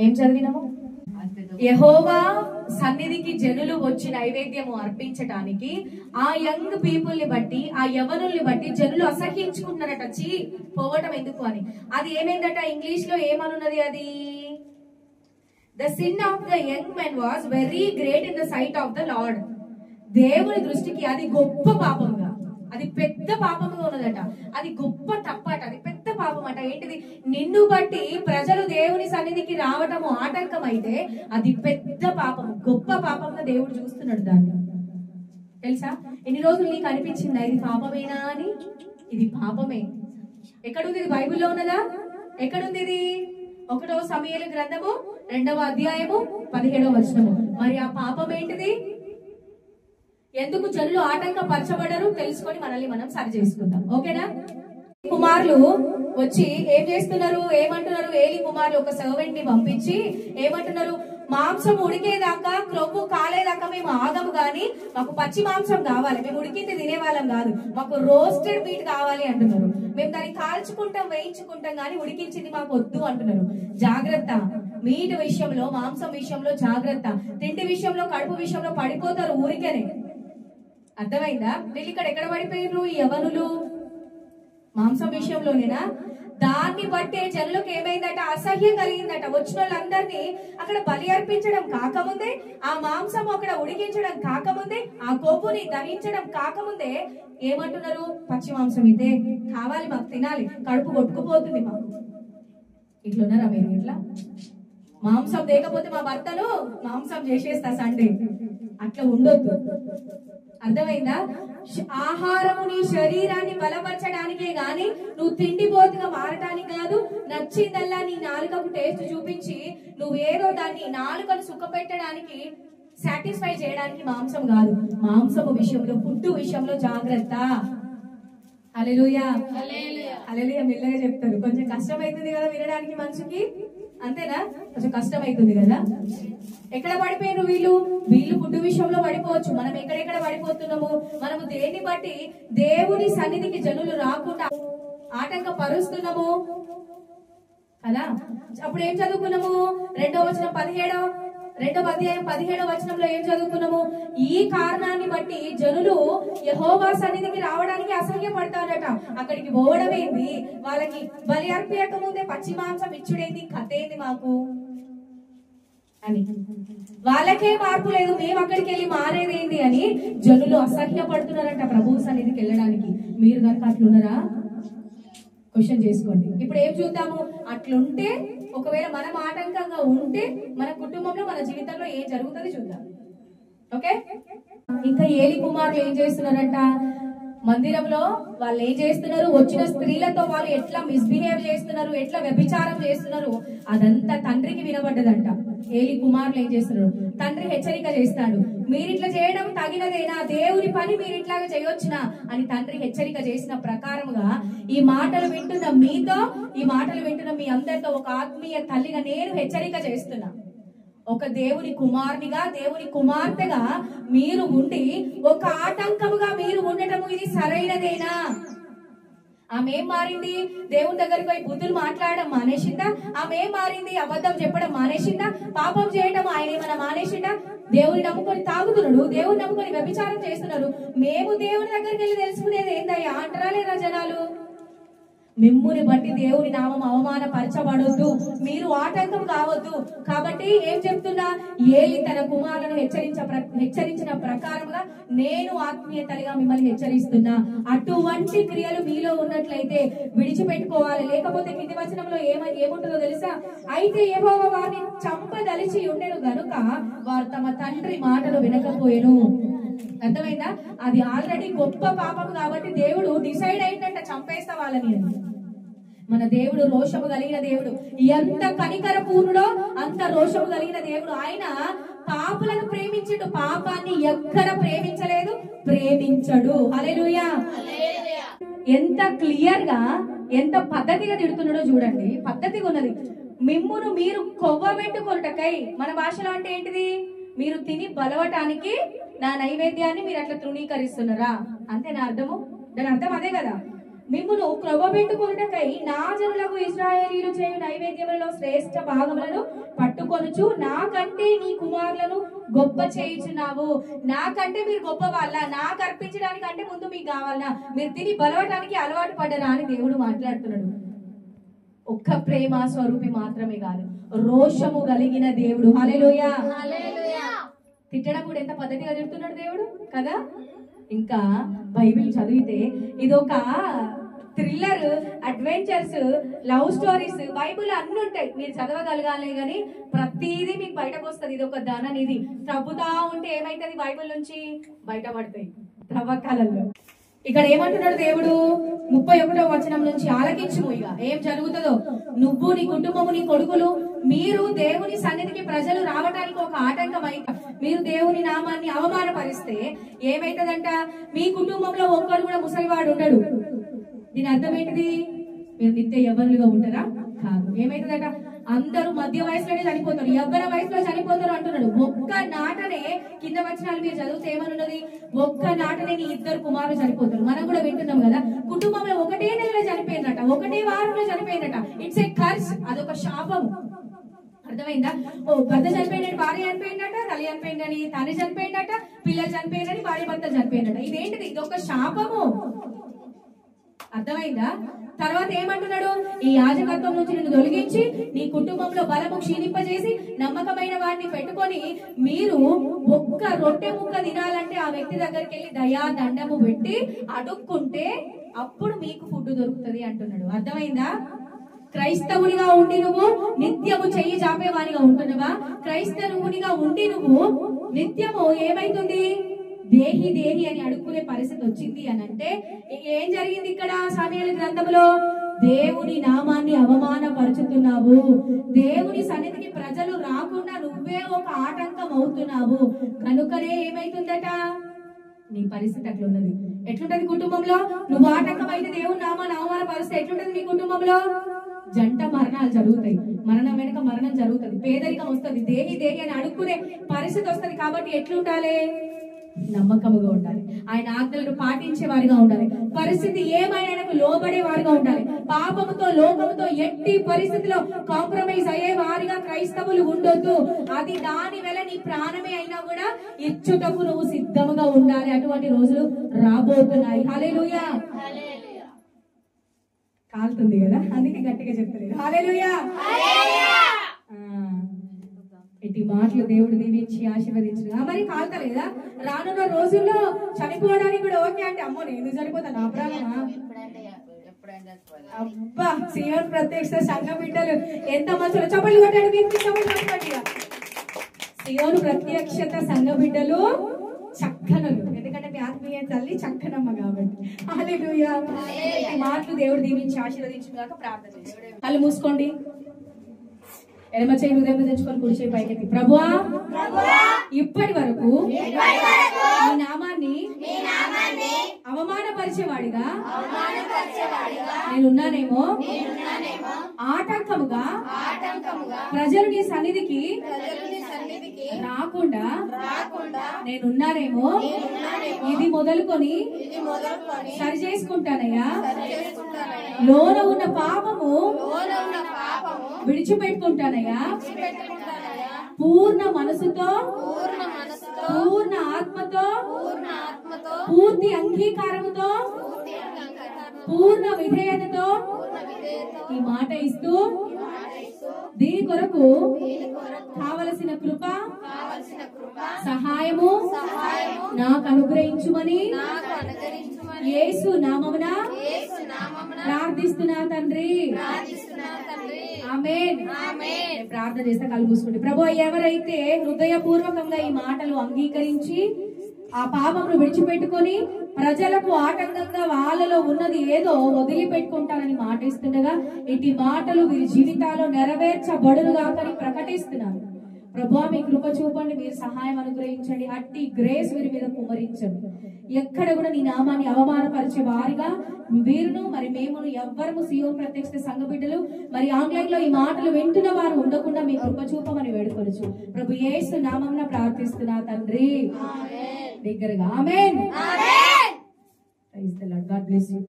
ఏం చదివినాము? యెహోవా సన్నిధికి జనులు వచ్చి నైవేద్యము అర్పించటానికి ఆ యంగ్ పీపుల్ ని బట్టి, ఆ యవనుల్ని బట్టి జనులు అసహ్యించుకుంటున్నారట. పోవటం ఎందుకు అని. అది ఏమైందట? ఇంగ్లీష్ లో ఏమనున్నది అది? The sin of the young man was very great in the sight of the Lord. దేవుని దృష్టికి అది గొప్ప పాపముగా, అది పెద్ద పాపముగా ఉన్నదట. అది గొప్ప తప్పట, అది పెద్ద పాపం అట. ఏంటిది? నిన్ను బట్టి ప్రజలు దేవుని సన్నిధికి రావటము ఆటంకం అయితే అది పెద్ద పాపము, గొప్ప పాపంగా దేవుడు చూస్తున్నాడు దాన్ని. తెలుసా? ఎన్ని రోజులు నీకు అనిపించిందా ఇది పాపమేనా అని? ఇది పాపమే. ఎక్కడుంది? ఇది బైబిల్లో ఉన్నదా? ఎక్కడుంది ఇది? 1వ సమూయేలు గ్రంథము 2వ అధ్యాయము 17వ వచనము. మరి ఆ పాపం ఏంటిది? ఎందుకు జనులు ఆటంకపరచబడరు తెలుసుకొని మనల్ని మనం సరి చేసుకుందాం. ఓకేనా? కుమారులు వచ్చి ఏం చేస్తున్నారు? ఏమంటున్నారు? ఏలి కుమారులు ఒక సర్వెంట్ ని పంపించి ఏమంటున్నారు? మాంసం ఉడికేదాకా, క్రొవ్వు కాలేదాకా మేము ఆగము గాని మాకు పచ్చి మాంసం కావాలి, మేము ఉడికింది తినేవాళ్ళం కాదు, మాకు రోస్టెడ్ మీట్ కావాలి అంటున్నారు. మేము దాన్ని కాల్చుకుంటాం, వేయించుకుంటాం గాని ఉడికించింది మాకు వద్దు అంటున్నారు. జాగ్రత్త, మీట్ విషయంలో, మాంసం విషయంలో జాగ్రత్త. తిండి విషయంలో, కడుపు విషయంలో పడిపోతారు ఊరికేనే. అర్థమైందా? వీళ్ళు ఇక్కడ ఎక్కడ పడిపోయారు? ఈ యవనులు మాంసం విషయంలోనేనా? దాన్ని బట్టే జనులకు ఏమైందట? అసహ్యం కలిగిందట. వచ్చిన వాళ్ళందరినీ అక్కడ బలి అర్పించడం కాకముందే, ఆ మాంసం అక్కడ ఉడికించడం కాకముందే, ఆ కొవ్వుని దహించడం కాకముందే ఏమంటున్నారు? పచ్చి మాంసం ఇదే కావాలి, మాకు తినాలి, కడుపు కొట్టుకుపోతుంది మాకు. ఇట్లున్నారా మీరు? ఇట్లా మాంసం లేకపోతే మా భర్తను మాంసం చేసేస్తా సండే, అట్లా ఉండొద్దు. అర్థమైందా? ఆహారము నీ శరీరాన్ని బలపరచడానికే గాని నువ్వు తిండిపోతుగా మారటానికి కాదు. నచ్చిందల్లా నీ నాలుకకు టేస్ట్ చూపించి నువ్వేదో దాన్ని నాలుకను సుఖపెట్టడానికి, సాటిస్ఫై చేయడానికి మాంసం కాదు. మాంసము విషయంలో, ఫుడ్ విషయంలో జాగ్రత్త. హల్లెలూయా, హల్లెలూయా. మెల్లగా చెప్తారు, కొంచెం కష్టమైతుంది కదా వినడానికి మనిషికి, అంతేనా? కొంచెం కష్టమైతుంది కదా. ఎక్కడ పడిపోయారు వీళ్ళు? వీళ్ళు ఫుడ్ విషయంలో పడిపోవచ్చు. మనం ఎక్కడెక్కడ పడిపోతున్నాము? మనము దేన్ని బట్టి దేవుని సన్నిధికి జనులు రాకుండా ఆటంకపరుస్తున్నాము కదా. అప్పుడు ఏం చదువుకున్నాము? 2వ వచనం 2వ అధ్యాయం 17వ వచనంలో ఏం చదువుకున్నాము? ఈ కారణాన్ని బట్టి జనులు యెహోవా సన్నిధికి రావడానికి అసహ్యపడతారట. అక్కడికి పోవడమేంది? వాళ్ళకి బలి అర్పించక ముందే పచ్చి మాంసం ఇచ్చుడేంది? కథేంది మాకు అని. వాళ్ళకే మార్పు లేదు, మేము అక్కడికి వెళ్ళి మారేదేంది అని జనులు అసహ్యపడుతున్నారంట ప్రభువు సన్నిధికి వెళ్ళడానికి. మీరు కనుక అట్లున్నారా? క్వశ్చన్ చేసుకోండి. ఇప్పుడు ఏం చూద్దాము? అట్లుంటే, ఒకవేళ మనం ఆటంకంగా ఉంటే మన కుటుంబంలో, మన జీవితంలో ఏం జరుగుతుంది చూద్దాం. ఓకే? ఇంకా ఏలి కుమారులు ఏం చేస్తున్నారంట? మందిరంలో వాళ్ళు ఏం చేస్తున్నారు? వచ్చిన స్త్రీలతో వాళ్ళు ఎట్లా మిస్బిహేవ్ చేస్తున్నారు, ఎట్లా వ్యభిచారం చేస్తున్నారు, అదంతా తండ్రికి వినబడ్డదంట. ఏలి కుమారులు ఏం చేస్తున్నారు? తండ్రి హెచ్చరిక చేస్తాడు. మీరిట్లా చేయడం తగినదేనా? దేవుని పని మీరు ఇట్లాగా చేయొచ్చునా అని తండ్రి హెచ్చరిక చేసిన ప్రకారముగా ఈ మాటలు వింటున్న మీతో, ఈ మాటలు వింటున్న మీ అందరితో ఒక ఆత్మీయ తల్లిగా నేను హెచ్చరిక చేస్తున్నా. ఒక దేవుని కుమారునిగా, దేవుని కుమార్తెగా మీరు ఉండి ఒక ఆటంకముగా మీరు ఉండటము ఇది సరైనదేనా? ఆమె ఏం మారింది? దేవుని దగ్గరికి పోయి బుద్ధులు మాట్లాడడం మానేసిందా? ఆమె ఏం మారింది? అబద్ధం చెప్పడం మానేసిందా? పాపం చేయడం ఆయన ఏమైనా మానేసిందా? దేవుని నమ్ముకొని తాగుతున్నాడు, దేవుని నమ్ముకొని వ్యభిచారం చేస్తున్నారు. మేము దేవుని దగ్గరికి వెళ్ళి తెలుసుకునేది ఏందయ్యా అంటారా లేదా జనాలు? మిమ్ముని బట్టి దేవుని నామం అవమానపరచబడొద్దు, మీరు ఆటంకం కావద్దు. కాబట్టి ఏం చెప్తున్నా? ఏలి తన కుమారులను హెచ్చరించిన ప్రకారంగా నేను ఆత్మీయతలుగా మిమ్మల్ని హెచ్చరిస్తున్నా. అటువంటి క్రియలు మీలో ఉన్నట్లయితే విడిచిపెట్టుకోవాలి. లేకపోతే కింది వచనంలో ఏముంటుందో తెలుసా? అయితే యెహోవా వారిని చంపదలిచి ఉండెను గనుక వారు తమ తండ్రి మాటలు వినకపోయెను. అర్థమైందా? అది ఆల్రెడీ గొప్ప పాపం కాబట్టి దేవుడు డిసైడ్ అయిందంట, చంపేస్తా వాళ్ళని. మన దేవుడు రోషము కలిగిన దేవుడు. ఎంత కనికర పూర్ణుడో అంత రోషము కలిగిన దేవుడు. ఆయన పాపులను ప్రేమించడు, పాపాన్ని ఎక్కడ ప్రేమించలేదు, ప్రేమించడు. హల్లెలూయా. ఎంత క్లియర్ గా, ఎంత పద్ధతిగా తిడుతున్నాడో చూడండి. పద్ధతిగా ఉన్నది. మిమ్మును మీరు కొవ్వబెట్టుకొనుటకై, మన భాషలో అంటే ఏంటిది? మీరు తిని బలవటానికి నా నైవేద్యాన్ని మీరు అట్లా తృణీకరిస్తున్నారా? అంతే నా అర్థము. దాని అర్థం అదే కదా. మిమ్మును క్రొవ్వబెట్టుకొనుటకై నా జనులకు ఇశ్రాయేలీయులు చేయు నైవేద్యములలో శ్రేష్ఠ భాగములను పట్టుకొనుచు నాకంటే నీ కుమారులను గొప్ప చేయుచున్నావు. నాకంటే మీరు గొప్ప వాళ్ళ, నాకు అర్పించడానికి అంటే ముందు మీకు కావాలన్నా, మీరు తిని బలవటానికి అలవాటు పడ్డరా అని దేవుడు మాట్లాడుతున్నాడు. ఒక్క ప్రేమ స్వరూపి మాత్రమే కాదు, రోషము కలిగిన దేవుడు. హల్లెలూయా. తిట్టడం కూడా ఎంత పద్ధతిగా తిడుతున్నాడు దేవుడు కదా. ఇంకా బైబిల్ చదివితే ఇదొక thriller, adventures, love stories Bible అన్ని ఉంటాయి. మీరు చదవగలగాలి కానీ ప్రతిదీ మీకు బయటకు వస్తుంది. ఇది ఒక ధననిధి. త్రవ్వుతా ఉంటే ఏమైతుంది, బైబిల్ నుంచి బయటపడతాయి త్రవ్వకాలలో. ఇక్కడ ఏమంటున్నాడు దేవుడు 31వ వచనం నుంచి, ఆలకించుము ఇక ఏం జరుగుతుందో. నువ్వు, నీ కుటుంబము, నీ కొడుకులు మీరు దేవుని సన్నిధికి ప్రజలు రావడానికి ఒక ఆటంకం అయితే, మీరు దేవుని నామాన్ని అవమానపరిస్తే ఏమైతుందంట, మీ కుటుంబంలో ఒక్కరు కూడా ముసలివాడు ఉండడు. దీని అర్థం ఏంటిది, మీరు నిత్య యవ్వనులుగా ఉంటారా? కాదు. ఏమైతుందట, అందరూ మధ్య వయసులోనే చనిపోతారు, యవ్వన వయసులో చనిపోతారు అంటున్నాడు. ఒక్క నాటనే కింద వచనాలు మీరు చదివితే ఏమనున్నది, ఒక్క నాటనే నీ 2 కుమారులు చనిపోతారు. మనం కూడా వింటున్నాం కదా, కుటుంబంలో ఒకటే నెలలో చనిపోయిందట, ఒకటే వారంలో చనిపోయిందట. ఇట్స్ ఏ కర్స్, అదొక శాపం. అర్థమైందా? ఓ భర్త చనిపోయినట్టు భార్య చనిపోయిందట, తల్లి చనిపోయిందని తండ్రి చనిపోయిందట, పిల్లలు చనిపోయిందని భార్య భర్త చనిపోయిందట. ఇదేంటిది, ఇదొక శాపము. అర్థమైందా? తర్వాత ఏమంటున్నాడు, ఈ యాజకత్వం నుంచి నిన్ను తొలగించి నీ కుటుంబంలో బలము క్షీణింపజేసి నమ్మకమైన వాడిని పెట్టుకొని మీరు ఒక్క రొట్టె ముక్క తినాలంటే ఆ వ్యక్తి దగ్గరికి వెళ్ళి దయా దండము పెట్టి అడుక్కుంటే అప్పుడు మీకు ఫుడ్ దొరుకుతుంది అంటున్నాడు. అర్థమైందా? క్రైస్తవునిగా ఉండి నువ్వు నిత్యము చెయ్యి చాపేవానిగా ఉంటున్నావా? క్రైస్తవునిగా ఉండి నువ్వు నిత్యము ఏమైతుంది, దేహి దేహి అని అడుక్కునే పరిస్థితి వచ్చింది అని అంటే ఏం జరిగింది ఇక్కడ సమూయేలు గ్రంథంలో? దేవుని నామాన్ని అవమానపరుచుతున్నావు, దేవుని సన్నిధికి ప్రజలు రాకుండా నువ్వే ఒక ఆటంకం అవుతున్నావు. కనుకనే ఏమైతుందట, నీ పరిస్థితి అట్లున్నది. ఎట్లుంటది కుటుంబంలో? నువ్వు ఆటంకం అయితే దేవుని నామాన్ని అవమానపరిస్తే ఎట్లుంటది మీ కుటుంబంలో? జంట మరణాలు జరుగుతాయి, మరణం వెనుక మరణం జరుగుతుంది, పేదరికం వస్తుంది, దేహి దేహి అని అడుక్కునే పరిస్థితి వస్తుంది. కాబట్టి ఎట్లుండాలి, నమ్మకముగా ఉండాలి, ఆయన ఆజ్ఞలను పాటించే వారిగా ఉండాలి, పరిస్థితి ఏమైనా లోబడే వారిగా ఉండాలి. పాపముతో లోకముతో ఎట్టి పరిస్థితిలో కాంప్రమైజ్ అయ్యే వారిగా క్రైస్తవులు ఉండొద్దు. అది దాని వల్ల నీ ప్రాణమే అయినా కూడా ఇచ్చుటకు నువ్వు సిద్ధముగా ఉండాలి. అటువంటి రోజులు రాబోతున్నాయి. హల్లెలూయా. కాలుతుంది కదా, అందుకే గట్టిగా చెప్తలేదు హల్లెలూయా. ఇటు మాటలు దేవుడు దీవించి ఆశీర్వదించిన. మరి కాలుతలేదా? రానున్న రోజుల్లో చనిపోవడానికి కూడా ఓకే అంటే, అమ్మో నేను చనిపోతా నా ప్రాణమా? అబ్బా, సీఎం ప్రత్యక్ష సంఘ బిడ్డలు ఎంత మంచి చప్పట్లు కొట్టాడు. సీయోను ప్రత్యక్షత సంఘ బిడ్డలు చక్కనలు, ఎందుకంటే మీ ఆత్మీయ తల్లి చక్కనమ్మ కాబట్టి. హల్లెలూయా. ఈ మాటలు దేవుడు దీవించి ఆశీర్వదించుగాక. ప్రార్థన చేయండి. కళ్ళు మూసుకోండి. ఎడమ చేయి హృదయం తెచ్చుకొని కుడి చేయి పైకెత్తి, ప్రభువా ఇప్పటి వరకు నీ నామాన్ని అవమానపరిచేవాడిగా నేనున్నానేమో, ఆటంకముగా ప్రజలు నీ సన్నిధికి రాకుండా నేనున్నానేమో, ఇది మొదలుకొని సరి చేసుకుంటానయ్యా. లోన ఉన్న పాపము విడిచిపెట్టుకుంటానయ్యా. పూర్ణ మనసుతో, పూర్ణ ఆత్మతో, పూర్తి అంగీకారముతో, పూర్ణ విధేయతతో ఈ మాట ఇస్తూ దీని కొరకు కావలసిన కృప సహాయము నాకు అనుగ్రహించుమని యేసు నామమున ప్రార్థిస్తున్నా తండ్రి. ఆమేన్. ప్రార్థన చేస్తే కళ్ళు మూసుకోండి. ప్రభు, ఎవరైతే హృదయపూర్వకంగా ఈ మాటలు అంగీకరించి ఆ పాపమును విడిచిపెట్టుకొని ప్రజలకు ఆటంకంగా వాళ్ళలో ఉన్నది ఏదో వదిలిపెట్టుకుంటానని మాట ఇస్తుండగా ఇటు మాటలు వీరి జీవితాల్లో నెరవేర్చబడునుగా అని ప్రకటిస్తున్నారు. ప్రభువా, మీ కృప చూపండి, మీరు సహాయం అనుగ్రహించండి, అట్టి గ్రేస్ వీరి మీద కుమరించండి. ఎక్కడ కూడా నీ నామాన్ని అవమానపరిచే వారిగా వీరును మరి మేమును ఎవ్వరము సీయోను ప్రత్యక్ష సంఘ బిడ్డలు మరి ఆన్లైన్ లో ఈ మాటలు వింటున్న వారు ఉండకుండా మీ కృప చూపమని వేడుకొనొచ్చు. ప్రభు యేసు నామమున ప్రార్థిస్తున్నా తండ్రి. దగ్గరగా amen. Praise the lord. God bless you.